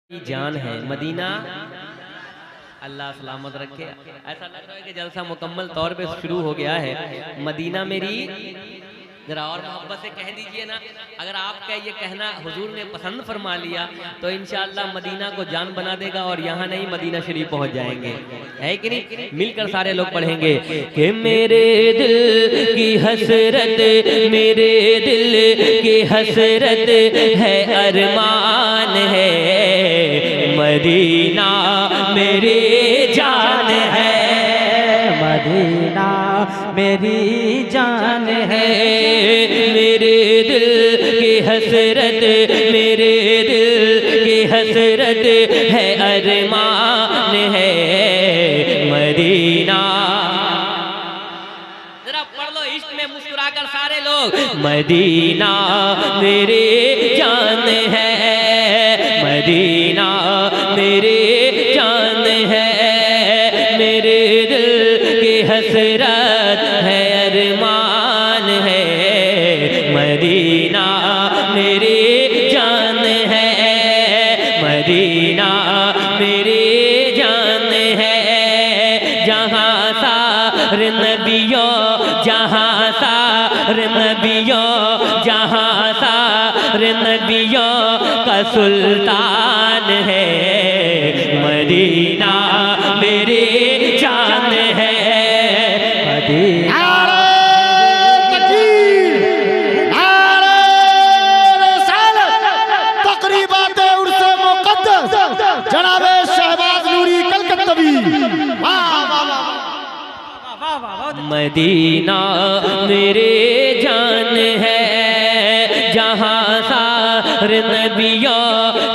की जान है मदीना। अल्लाह सलामत रखे। ऐसा लग रहा है कि जलसा मुकम्मल तौर पे शुरू हो गया है। मदीना मेरी जरा और मोहब्बत से कह दीजिए ना। अगर आपका ये कहना हुजूर ने पसंद फरमा लिया तो इंशाअल्लाह मदीना को जान बना देगा और यहाँ नहीं मदीना शरीफ पहुँच जाएंगे, है कि नहीं? मिलकर सारे लोग पढ़ेंगे कि मेरे दिल की हसरत, मेरे दिल की हसरत है, अरमान है, मदीना मेरी जान है, मदीना मेरी जान है। मेरे दिल की हसरत, मेरे दिल की हसरत है, अरमान है, मदीना। जरा पढ़ लो इश्क में मुस्कुराकर सारे लोग, मदीना मेरे जान है, मदीना मेरे जान है, मेरे दिल की हसरत है, अरमान है, मदीना मेरी जान है, मदीना मेरी जान है। जहाँ सारे नबियों, जहाँ सारे नबियों, जहाँ सारे नबियों का सुल्तान है, मदीना मेरी जान है, मदीना। जनाबे शहबाज नूरी कलकत्तवी। मदीना मेरे जान है, जहाँ सारे नबियों,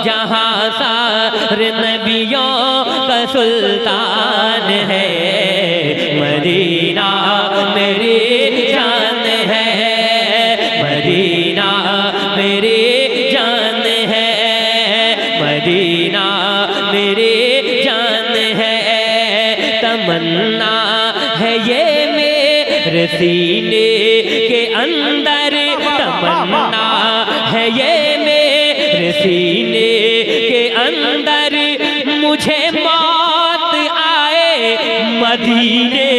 जहाँ सारे नबियों का सुल्तान है, मदीना मेरी जान है, मदीना मेरी जान है, मदीना मेरी जान है। तमन्ना है ये मेरे सीने के अंदर, तमन्ना है ये मेरे सीने के अंदर, मुझे मौत आए मदीने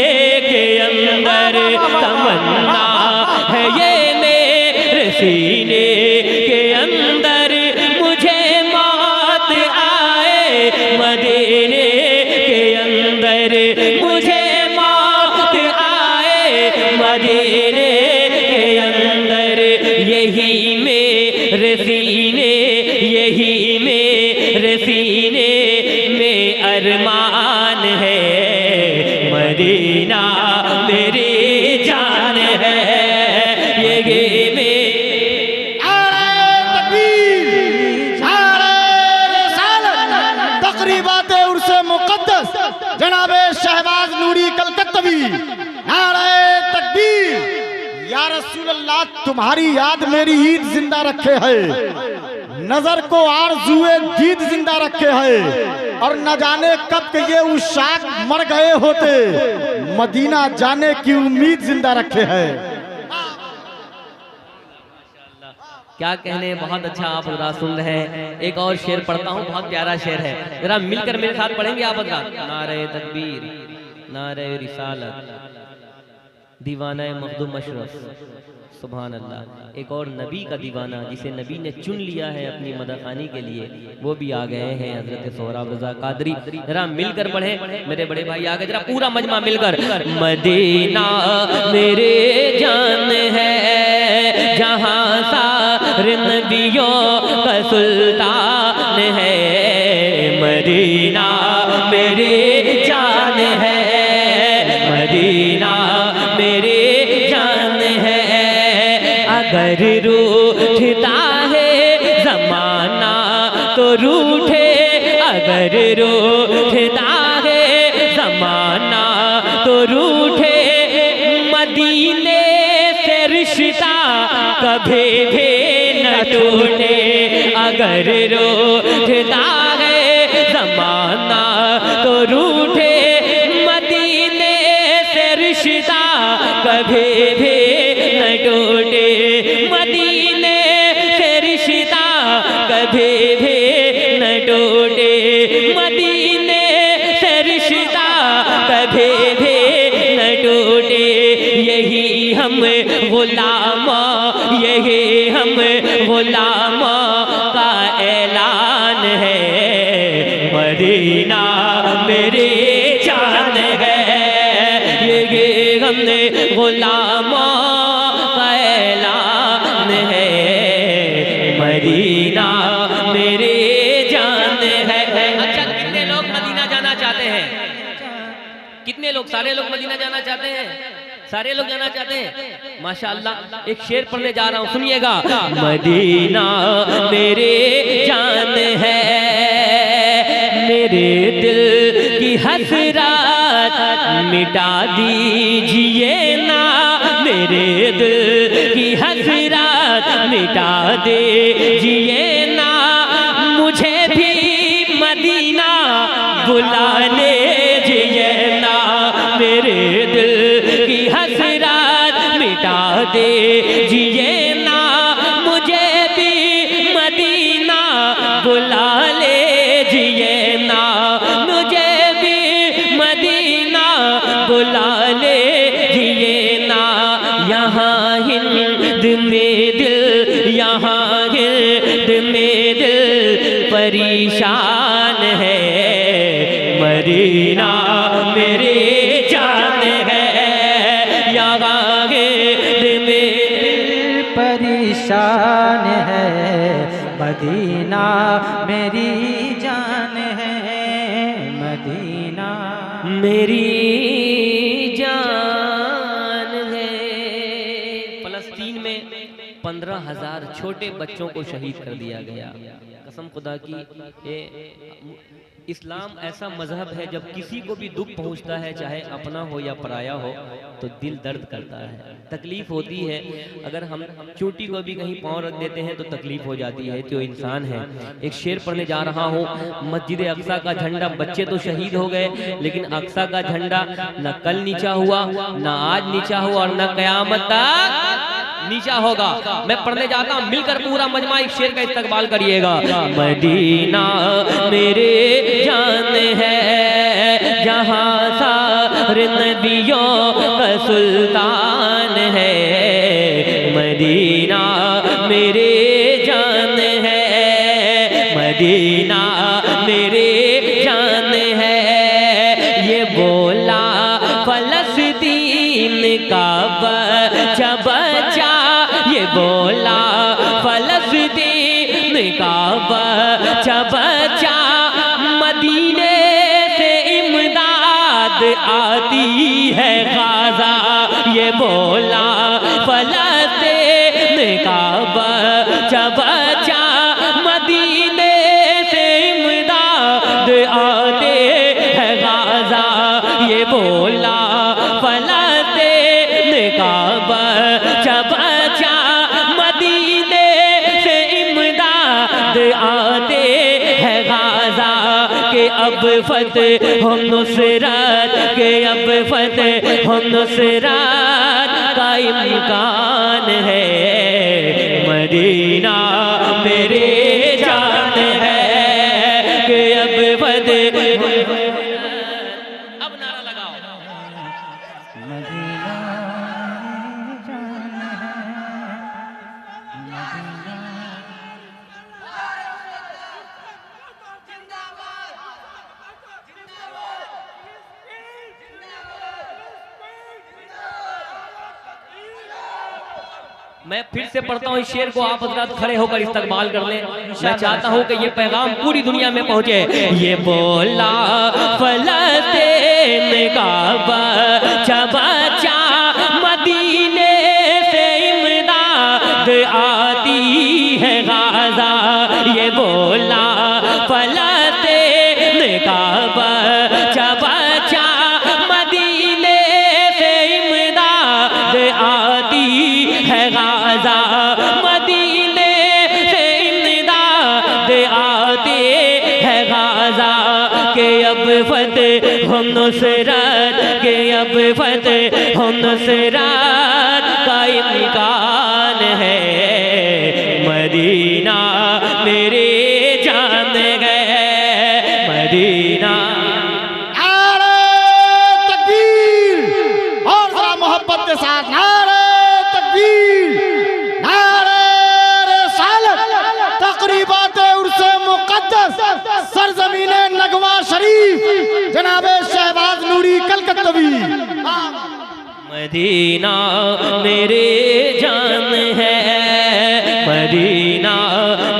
के अंदर। तमन्ना है ये मेरे सीने के अंदर, मुझे मौत आए मदीने के अंदर, मुझे मौत आए मदीने के अंदर। यही मेरे सीने, यही मेरे सीने में अरमान है, मदीना मेरी जान है, यही में। जनाबे शहबाज नूरी कलकत्तवी। नारे तकबीर। या रसूल अल्लाह, तुम्हारी याद मेरी ईद जिंदा रखे है, नजर को आरज़ुए दीद जिंदा रखे है, और न जाने कब के ये उशाक मर गए होते, मदीना जाने की उम्मीद जिंदा रखे है। क्या कहने, बहुत अच्छा आप जरा सुन रहे हैं। एक और शेर पढ़ता हूँ, बहुत प्यारा शेर है, जरा मिलकर मेरे साथ पढ़ेंगे आप जरा। नारे तकबीर, नारे रिसालत, दीवाना मखदूम अशरफ, सुभान अल्लाह। एक और नबी का दीवाना जिसे नबी ने चुन लिया है अपनी मदखानी के लिए, वो भी आ गए हैं, हजरत सोहराब रजा कादरी। जरा मिलकर पढ़े मेरे बड़े भाई, आ गए, जरा पूरा मजमा मिलकर। मदीना मेरे जान है, जहाँ सारे नबियों का सुल्तान है, मदीना मेरी जान है, मदीना मेरी जान है। अगर रूठता है ज़माना तो रूठे, अगर रूठता है ज़माना तो रूठे, मदीने से रिश्ता कभी भी न टूटे। अगर रूठता है ज़माना तो रूठे, मदीने से रिश्ता कभी भी न टूटे, मदीने से रिश्ता कभी भी न टूटे। है, मदीना मेरी जान है। ये हमने गुलामों का ऐलान है, मदीना मेरी जान है। अच्छा, कितने लोग मदीना जाना चाहते हैं? कितने लोग? सारे लोग मदीना जाना चाहते हैं? सारे लोग जाना चाहते हैं? माशाअल्लाह। एक शेर पढ़ने जा रहा हूं, सुनिएगा। मदीना मेरे जान है, मेरे दिल की हसरत मिटा दीजिए ना, मेरे दिल की हसरत मिटा दीजिए ना, मुझे भी मदीना बुला लीजिए ना, मेरे दिल की हसरत मिटा दीजिए ना, मुझे भी मदीना बुला लीजिए ना, मुझे भी मदीना बुला लीजिए ना। यहाँ हिंद में दिल, यहाँ हिंद में दिल परेशान है, मदीना मेरे जान है। यहाँ हिंद में दिल परेशान है, मदीना मेरी जान है, मदीना मेरी जान है। फलस्तीन में 15,000 छोटे बच्चों को शहीद कर दिया गया। कसम खुदा की, इस्लाम ऐसा मजहब है, जब किसी को भी दुख पहुंचता है, चाहे अपना हो या पराया हो, तो दिल दर्द करता है, तकलीफ होती है। अगर हम चोटी को भी कहीं पांव रख देते हैं तो तकलीफ हो जाती है, तो इंसान है। एक शेर पढ़ने जा रहा हूँ। मस्जिद अक्सा का झंडा, बच्चे तो शहीद हो गए, लेकिन अक्सा का झंडा न कल नीचा हुआ, न आज नीचा हुआ, और न कयामत तक नीचा होगा। मैं पढ़ने जाता हूँ, मिलकर पूरा मजमा एक शेर का इस्तकबाल करिएगा। मदीना मेरे जान है, जहाँ सारे नबियों का सुल्तान है, मदीना मेरे जान है, मदीना मेरे जान है। ये बोला फलस्तीन का बच्चा बच्चा, ये बोला फलस्तीन का बच्चा बच्चा, मदीने से इमदाद आती है गाज़ा। ये बोला फलस्तीन का बच्चा बच्चा, मदीने से इमदाद आते है गाज़ा। ये बोला फलस्तीन का बच्चा बच्चा, मदीने से इमदाद आते है गाज़ा। के अब फतेह हो नुसरत, के अब फतेह हो नुसरत का इम्कान है, मदीना मेरे जान है। के अब फतेह, अब नारा लगाओ। मदीना मेरी जान है, मदीना मैं फिर से पढ़ता हूँ इस शेर को, आप हज़रात खड़े होकर इस्तकबाल कर लें। मैं चाहता हूँ कि ये पैगाम पूरी दुनिया में पहुँचे। ये बोला फलस्तीन का बच्चा बच्चा, मदीने से इमदाद आती है गाज़ा। ये बोला फलस्तीन का बच्चा बच्चा, मदीने से इमदाद आती है गाज़ा। मदीने से इमदाद आती है गाज़ा। के अब फतेह हो नुसरत, के अब फतेह हो नुसरत का इम्कान है, मदीना मेरे जान है, मदीना। नारे तकबीर, और जरा मोहब्बत के साथ नारे तकबीर, नारे रिसालत, तकरीबात उर्से मुक़द्दस कलकत्तवी। मदीना मेरे जान है, मदीना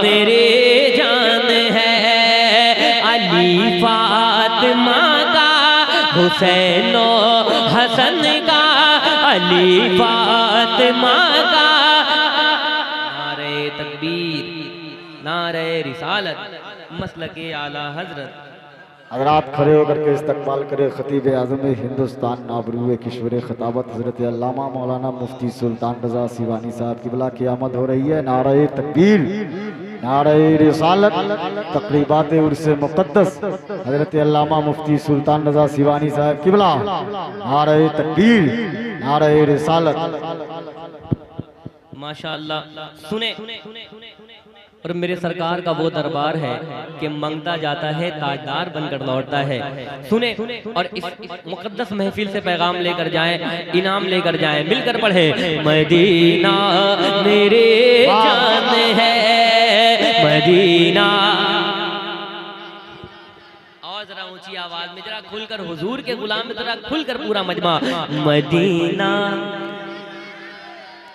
मेरे जान है, अली फातिमा का, हुसैन हसन का, अली फातिमा का। नारे तकबीर, नारे रिसालत, मसलके आला हजरत। अगर आप खड़े होकर के इस्तकबाल करें खतीब आज़म हिंदुस्तान नाबरूए किशोर खताबत हज़रत अल्लामा मौलाना मुफ्ती सुल्तान रज़ा सिवानी साहब की बिला की आमद हो रही है। नारे तकबीर, नारे रिसालत, तकरीबात उर्स मुक़द्दस हज़रत अल्लामा मुफ्ती सुल्तान रज़ा सिवानी साहब की बिला। नारे तकबीर, नारे रिसालत। माशाअल्लाह। सुने, और मेरे सरकार का वो दरबार है कि मंगता जाता है ताजदार बनकर लौटता है। सुने और इस मुकद्दस महफिल से पैगाम लेकर जाएं, इनाम लेकर जाएं, मिलकर पढ़े। मदीना मेरे जान है, मदीना। और जरा ऊंची आवाज में, जरा खुलकर हुजूर के गुलाम में, जरा खुलकर पूरा मजमा। मदीना,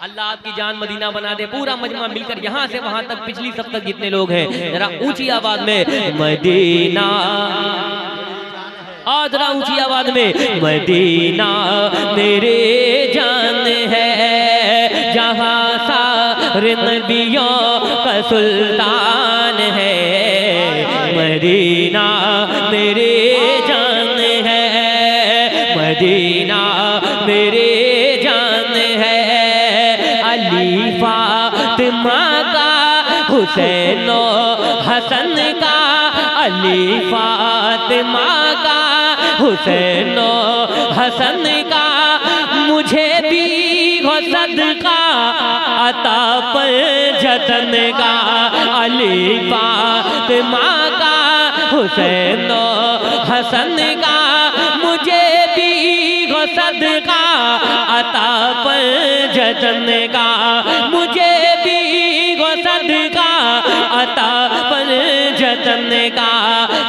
अल्लाह आपकी जान मदीना बना दे। पूरा मजमा मिलकर यहाँ से वहां तक, पिछली सब तक जितने लोग हैं, जरा ऊंची आवाज में मदीना। और जरा ऊंची आवाज में, मदीना मेरे जान है, जहाँ सारे नबियों का सुल्तान है। मदीना मेरे जान है, मदीना मेरे जान है, अली फातिमा का, हुसैन हसन का, अली फातिमा का, हुसैन हसन का। मुझे भी हो सदका अता पर जतन का, अली फातिमा का, हुसैन हसन का। मुझे भी हो सदका अता पर जतन का, मुझे भी हो सदका अता पर जतन का।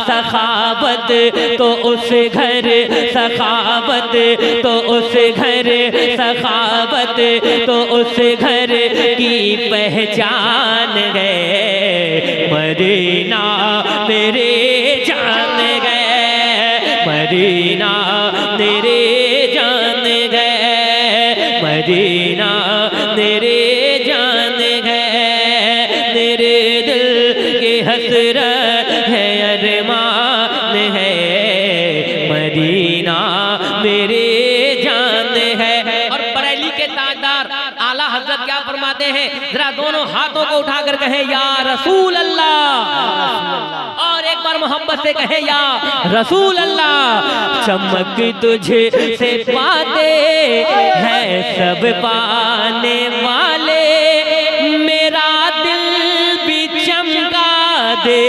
सखावत तो उस घर, सखावत तो उस घर, सखावत तो उस घर की पहचान है। मदीना मेरे जान गए, मदीना मेरे जान गए, मदीना मेरे जान गए। मेरे दिल की हसरत है, अरमान है, मदीना मेरे जान है। और बरेली के ताजदार आला हजरत क्या फरमाते हैं, जरा दोनों हाथों को उठाकर कहे या रसूल अल्लाह, और एक बार मोहब्बत से कहे या रसूल अल्लाह। चमक तुझे से पाते हैं सब पाने वाले, मेरा दिल भी चमका दे।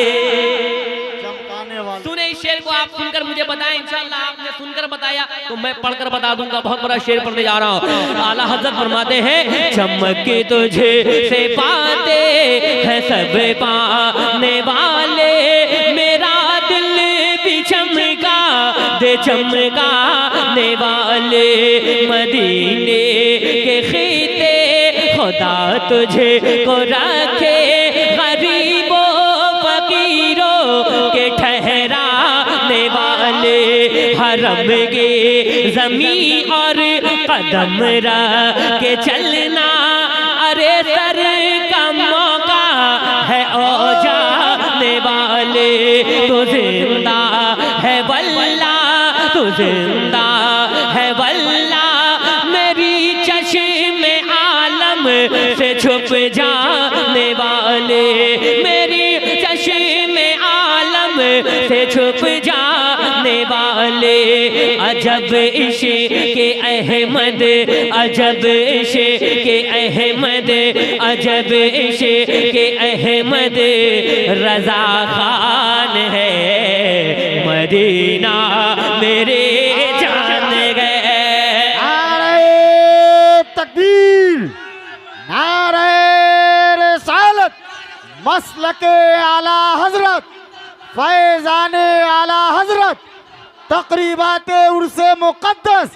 सुने इस शेर को, आप सुनकर मुझे बताएं। इंशाअल्लाह आपने सुनकर बताया तो मैं पढ़कर बता दूंगा। बहुत बड़ा शेर पढ़ने जा रहा हूँ। आला हज़रत फरमाते हैं, चमक तुझे से पाते हैं सब पाने वाले, मेरा दिल भी चमका दे चमकाने वाले। मदीने के खीते खुदा तुझे को रखे, गरीबों फकीरों के ठहराने वाले। हरम के ज़मीं और कदम रख के चलना, अरे सर का मौका है ओ जाने वाले। तो जिंदा है वल्ला, तो जिंदा है वल्ला, मेरी चश्मे आलम से छुप जाने वाले, मेरी चश्मे आलम से छुप जाने वाले। अजब इश्क़ के अहमद, अजब इश्क़ के अहमद, अजब इश्क़ के अहमद रज़ा खान है। मदीना मेरे जान गए। नारे तकबीर, नारे रिसालत, मसलके आला हजरत, फैज़ाने आला हजरत, तकरीबात उर्से मुकद्दस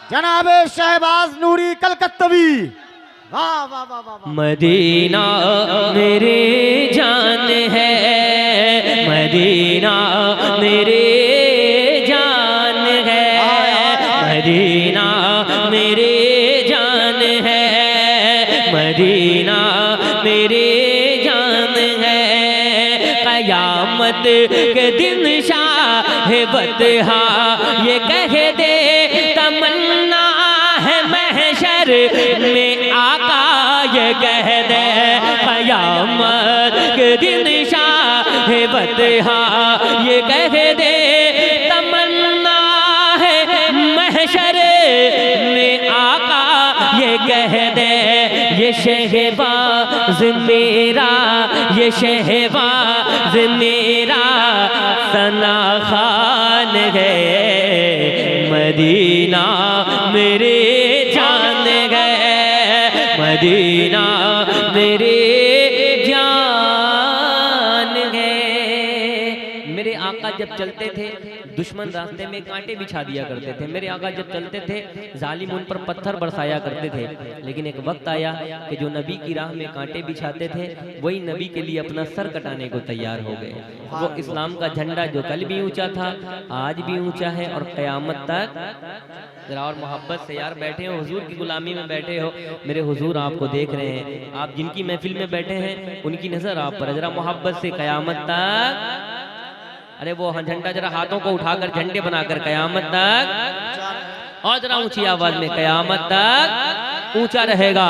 जनाबे शहबाज नूरी कलकत्तवी। वाह वाह वाह वाह। मदीना मेरे जान है, मदीना मेरे जान है, मदीना मेरे जान है, मदीना मेरे जान है। कयामत के दिन शाह बतहा ये कह दे तमन्ना है महशर में आका ये कह दे। कयामत के दिन शाह बतहा ये कह दे तमन्ना है महशर में आका ये कह दे। ये शहबाज मेरा, ये शहबाज मेरा सना खान है, मदीना मेरे जान है, मदीना मेरे जान है। मेरे आका जब चलते थे दुश्मन रास्ते में कांटे बिछा दिया करते थे। मेरे आका जब चलते थे जालिम उन पर पत्थर बरसाया करते थे। लेकिन एक वक्त आया कि जो नबी की राह में कांटे बिछाते थे वही नबी के लिए अपना सर कटाने को तैयार हो गए। वो इस्लाम का झंडा जो कल भी ऊंचा था आज भी ऊंचा है और क़यामत तक। जरा और मोहब्बत से यार बैठे हो, हुजूर की गुलामी में बैठे हो, मेरे हुजूर आपको देख रहे हैं। आप जिनकी महफिल में बैठे हैं उनकी नजर आप पर। जरा मोहब्बत से क़यामत तक, अरे वो झंडा जरा हाथों को उठाकर झंडे बनाकर क़यामत तक, और जरा ऊंची आवाज में क़यामत तक ऊंचा रहेगा।